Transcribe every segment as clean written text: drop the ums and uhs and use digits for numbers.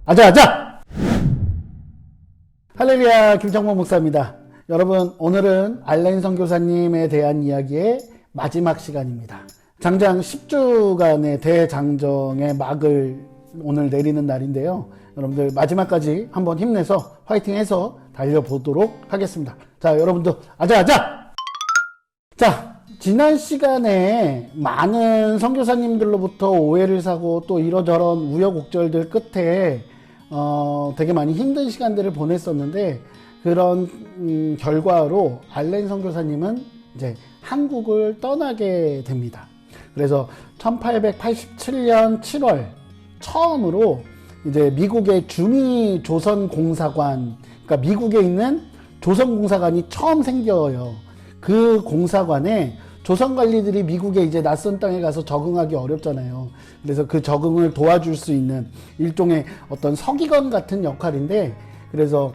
아자아자! 할렐루야, 김정모 목사입니다. 여러분, 오늘은 알렌 선교사님에 대한 이야기의 마지막 시간입니다. 장장 10주간의 대장정의 막을 오늘 내리는 날인데요. 여러분들 마지막까지 한번 힘내서 화이팅해서 달려보도록 하겠습니다. 자, 여러분도 아자아자! 자, 지난 시간에 많은 선교사님들로부터 오해를 사고 또 이러저런 우여곡절들 끝에 되게 많이 힘든 시간들을 보냈었는데, 그런 결과로 알렌 선교사님은 이제 한국을 떠나게 됩니다. 그래서 1887년 7월 처음으로 이제 미국의 주미 조선공사관, 그러니까 미국에 있는 조선공사관이 처음 생겨요. 그 공사관에 조선 관리들이 미국에 이제 낯선 땅에 가서 적응하기 어렵잖아요. 그래서 그 적응을 도와줄 수 있는 일종의 어떤 서기관 같은 역할인데, 그래서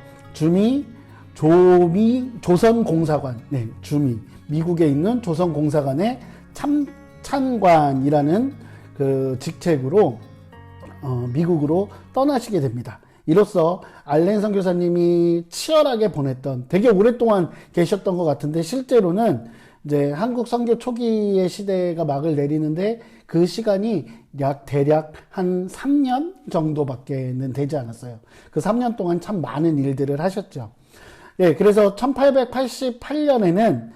조선공사관, 미국에 있는 조선공사관의 참찬관이라는 그 직책으로 미국으로 떠나시게 됩니다. 이로써 알렌 선교사님이 치열하게 보냈던, 되게 오랫동안 계셨던 것 같은데, 실제로는 이제 한국 선교 초기의 시대가 막을 내리는데 그 시간이 대략 한 3년 정도밖에는 되지 않았어요. 그 3년 동안 참 많은 일들을 하셨죠. 예, 그래서 1888년에는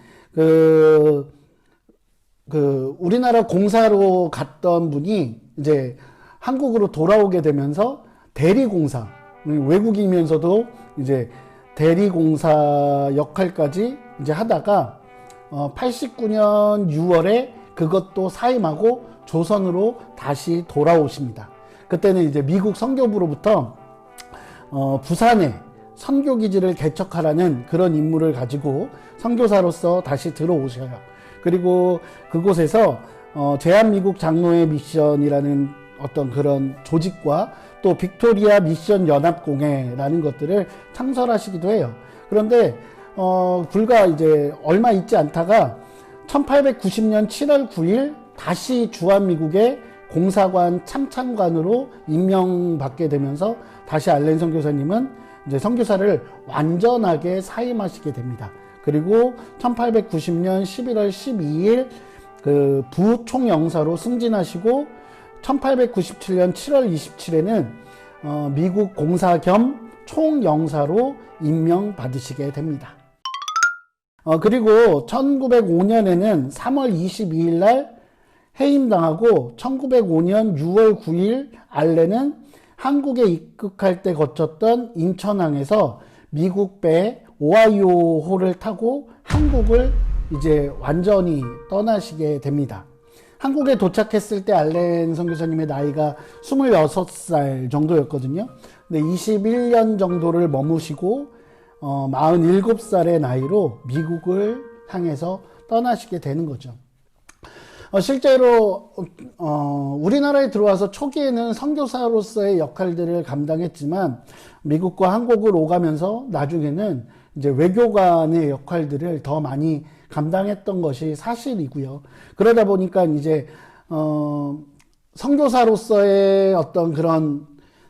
우리나라 공사로 갔던 분이 이제 한국으로 돌아오게 되면서 대리공사, 외국이면서도 이제 대리공사 역할까지 이제 하다가 89년 6월에 그것도 사임하고 조선으로 다시 돌아오십니다. 그때는 이제 미국 선교부로부터 부산에 선교기지를 개척하라는 그런 임무를 가지고 선교사로서 다시 들어오셔요. 그리고 그곳에서 제한미국 장로회 미션이라는 어떤 그런 조직과 또 빅토리아 미션 연합공회라는 것들을 창설하시기도 해요. 그런데 불과 이제 얼마 있지 않다가 1890년 7월 9일 다시 주한미국의 공사관 참찬관으로 임명받게 되면서 다시 알렌 선교사님은 이제 선교사를 완전하게 사임하시게 됩니다. 그리고 1890년 11월 12일 그 부총영사로 승진하시고 1897년 7월 27일에는 미국 공사 겸 총영사로 임명받으시게 됩니다. 그리고 1905년에는 3월 22일 날 해임당하고 1905년 6월 9일 알렌은 한국에 입국할 때 거쳤던 인천항에서 미국 배 오하이오호를 타고 한국을 이제 완전히 떠나시게 됩니다. 한국에 도착했을 때 알렌 선교사님의 나이가 26살 정도였거든요. 근데 21년 정도를 머무시고 47살의 나이로 미국을 향해서 떠나시게 되는 거죠. 실제로 우리나라에 들어와서 초기에는 선교사로서의 역할들을 감당했지만 미국과 한국을 오가면서 나중에는 이제 외교관의 역할들을 더 많이 감당했던 것이 사실이고요. 그러다 보니까 이제 선교사로서의 어떤 그런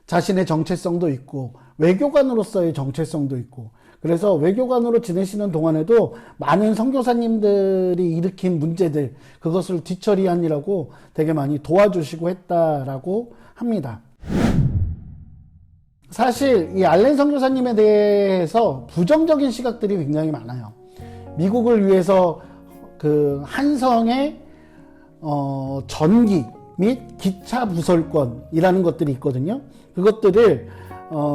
자신의 정체성도 있고 외교관으로서의 정체성도 있고, 그래서 외교관으로 지내시는 동안에도 많은 선교사님들이 일으킨 문제들, 그것을 뒤처리하느라고 되게 많이 도와주시고 했다라고 합니다. 사실 이 알렌 선교사님에 대해서 부정적인 시각들이 굉장히 많아요. 미국을 위해서 그 한성의 전기 및 기차 부설권이라는 것들이 있거든요. 그것들을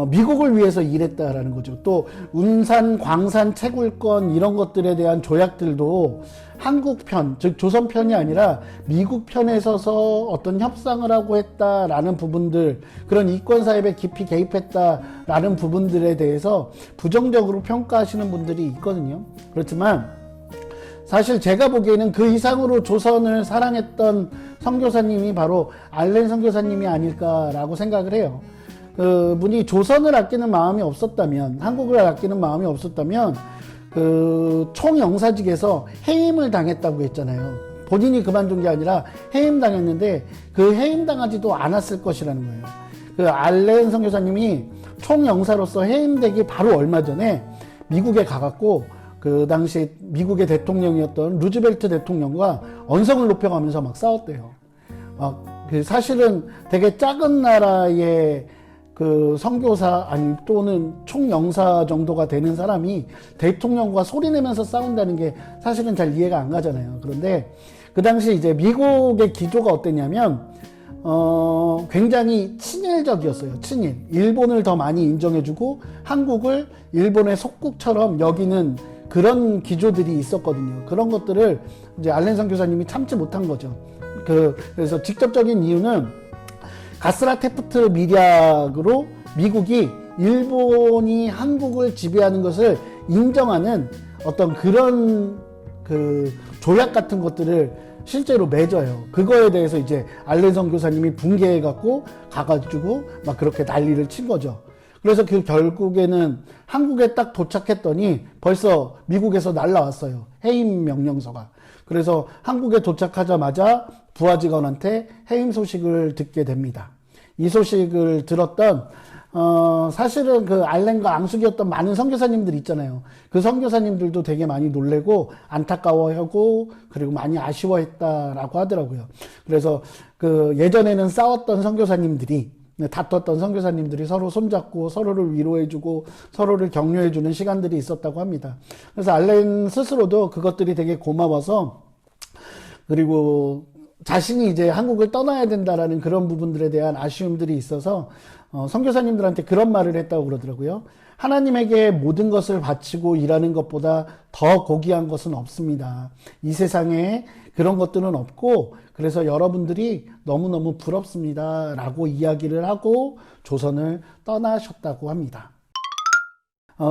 미국을 위해서 일했다라는 거죠. 또 운산, 광산, 채굴권 이런 것들에 대한 조약들도 한국 편, 즉 조선 편이 아니라 미국 편에 서서 어떤 협상을 하고 했다라는 부분들, 그런 이권 사업에 깊이 개입했다라는 부분들에 대해서 부정적으로 평가하시는 분들이 있거든요. 그렇지만 사실 제가 보기에는 그 이상으로 조선을 사랑했던 선교사님이 바로 알렌 선교사님이 아닐까라고 생각을 해요. 그분이 조선을 아끼는 마음이 없었다면, 한국을 아끼는 마음이 없었다면 그 총영사직에서 해임을 당했다고 했잖아요. 본인이 그만둔 게 아니라 해임당했는데 그 해임당하지도 않았을 것이라는 거예요. 그 알렌 선교사님이 총영사로서 해임되기 바로 얼마 전에 미국에 가갖고 그 당시 미국의 대통령이었던 루즈벨트 대통령과 언성을 높여가면서 막 싸웠대요. 그 사실은 되게 작은 나라의 그 선교사 아니 또는 총영사 정도가 되는 사람이 대통령과 소리내면서 싸운다는 게 사실은 잘 이해가 안 가잖아요. 그런데 그 당시 이제 미국의 기조가 어땠냐면 굉장히 친일적이었어요. 친일. 일본을 더 많이 인정해주고 한국을 일본의 속국처럼 여기는 그런 기조들이 있었거든요. 그런 것들을 이제 알렌 선교사님이 참지 못한 거죠. 그래서 직접적인 이유는 가스라 테프트 밀약으로 미국이 일본이 한국을 지배하는 것을 인정하는 어떤 그런 그 조약 같은 것들을 실제로 맺어요. 그거에 대해서 이제 알렌 선교사님이 붕괴해갖고 가가지고 막 그렇게 난리를 친 거죠. 그래서 그 결국에는 한국에 딱 도착했더니 벌써 미국에서 날라왔어요. 해임 명령서가. 그래서 한국에 도착하자마자 부하 직원한테 해임 소식을 듣게 됩니다. 이 소식을 들었던 사실은 그 알렌과 앙숙이었던 많은 선교사님들 있잖아요. 그 선교사님들도 되게 많이 놀래고 안타까워하고 그리고 많이 아쉬워했다라고 하더라고요. 그래서 그 예전에는 싸웠던 선교사님들이 다퉜던 선교사님들이 서로 손잡고 서로를 위로해주고 서로를 격려해주는 시간들이 있었다고 합니다. 그래서 알렌 스스로도 그것들이 되게 고마워서 그리고 자신이 이제 한국을 떠나야 된다라는 그런 부분들에 대한 아쉬움들이 있어서 선교사님들한테 그런 말을 했다고 그러더라고요. 하나님에게 모든 것을 바치고 일하는 것보다 더 고귀한 것은 없습니다. 이 세상에 그런 것들은 없고 그래서 여러분들이 너무너무 부럽습니다 라고 이야기를 하고 조선을 떠나셨다고 합니다.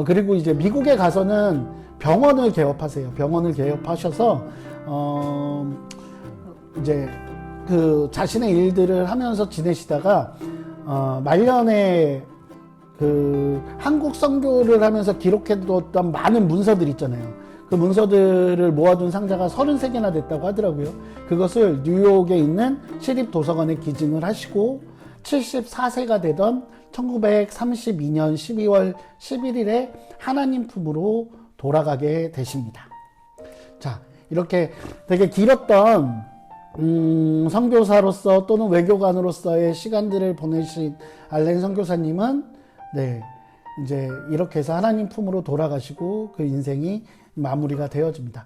그리고 이제 미국에 가서는 병원을 개업하세요. 병원을 개업하셔서 이제 그 자신의 일들을 하면서 지내시다가 말년에 그 한국 선교를 하면서 기록해뒀던 많은 문서들 있잖아요. 그 문서들을 모아둔 상자가 33개나 됐다고 하더라고요. 그것을 뉴욕에 있는 시립도서관에 기증을 하시고 74세가 되던 1932년 12월 11일에 하나님 품으로 돌아가게 되십니다. 자, 이렇게 되게 길었던 선교사로서 또는 외교관으로서의 시간들을 보내신 알렌 선교사님은 이제 이렇게 해서 하나님 품으로 돌아가시고 그 인생이 마무리가 되어집니다.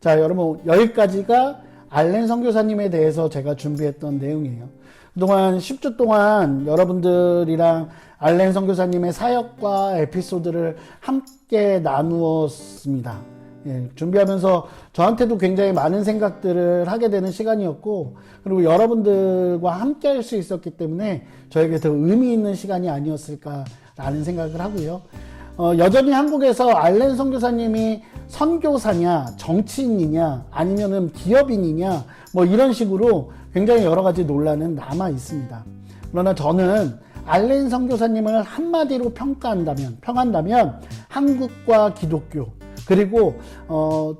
자, 여러분 여기까지가 알렌 선교사님에 대해서 제가 준비했던 내용이에요. 그동안 10주 동안 여러분들이랑 알렌 선교사님의 사역과 에피소드를 함께 나누었습니다. 준비하면서 저한테도 굉장히 많은 생각들을 하게 되는 시간이었고 그리고 여러분들과 함께 할 수 있었기 때문에 저에게 더 의미 있는 시간이 아니었을까라는 생각을 하고요. 여전히 한국에서 알렌 선교사님이 선교사냐 정치인이냐 아니면은 기업인이냐 뭐 이런 식으로 굉장히 여러 가지 논란은 남아 있습니다. 그러나 저는 알렌 선교사님을 한마디로 평한다면 한국과 기독교 그리고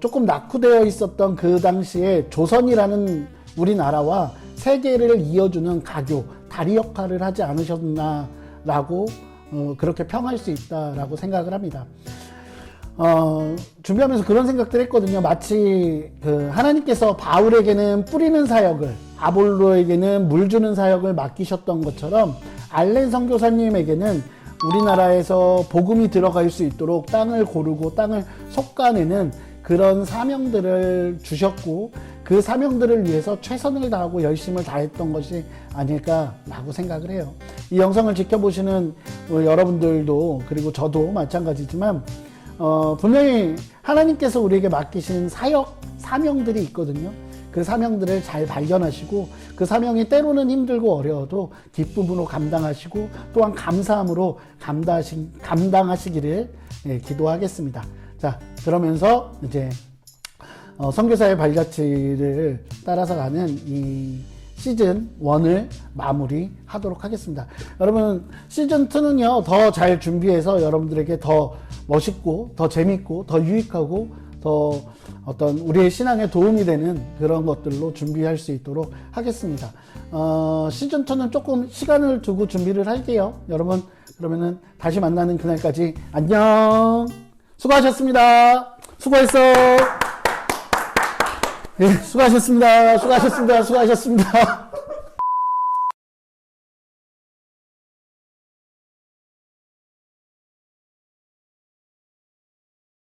조금 낙후되어 있었던 그 당시에 조선이라는 우리나라와 세계를 이어주는 가교, 다리 역할을 하지 않으셨나라고 그렇게 평할 수 있다라고 생각을 합니다. 준비하면서 그런 생각들 했거든요. 마치 그 하나님께서 바울에게는 뿌리는 사역을 아볼로에게는 물 주는 사역을 맡기셨던 것처럼 알렌 선교사님에게는 우리나라에서 복음이 들어갈 수 있도록 땅을 고르고 땅을 솎아내는 그런 사명들을 주셨고 그 사명들을 위해서 최선을 다하고 열심을 다했던 것이 아닐까라고 생각을 해요. 이 영상을 지켜보시는 여러분들도 그리고 저도 마찬가지지만 분명히 하나님께서 우리에게 맡기신 사역, 사명들이 있거든요. 그 사명들을 잘 발견하시고 그 사명이 때로는 힘들고 어려워도 기쁨으로 감당하시고 또한 감사함으로 감당하시기를 기도하겠습니다. 자, 그러면서 이제 선교사의 발자취를 따라서 가는 이 시즌 1을 마무리하도록 하겠습니다. 여러분 시즌 2는요 더 잘 준비해서 여러분들에게 더 멋있고 더 재밌고 더 유익하고 더 어떤 우리의 신앙에 도움이 되는 그런 것들로 준비할 수 있도록 하겠습니다. 시즌2는 조금 시간을 두고 준비를 할게요. 여러분, 그러면은 다시 만나는 그날까지 안녕! 수고하셨습니다. 수고했어. 네, 수고하셨습니다. 수고하셨습니다. 수고하셨습니다.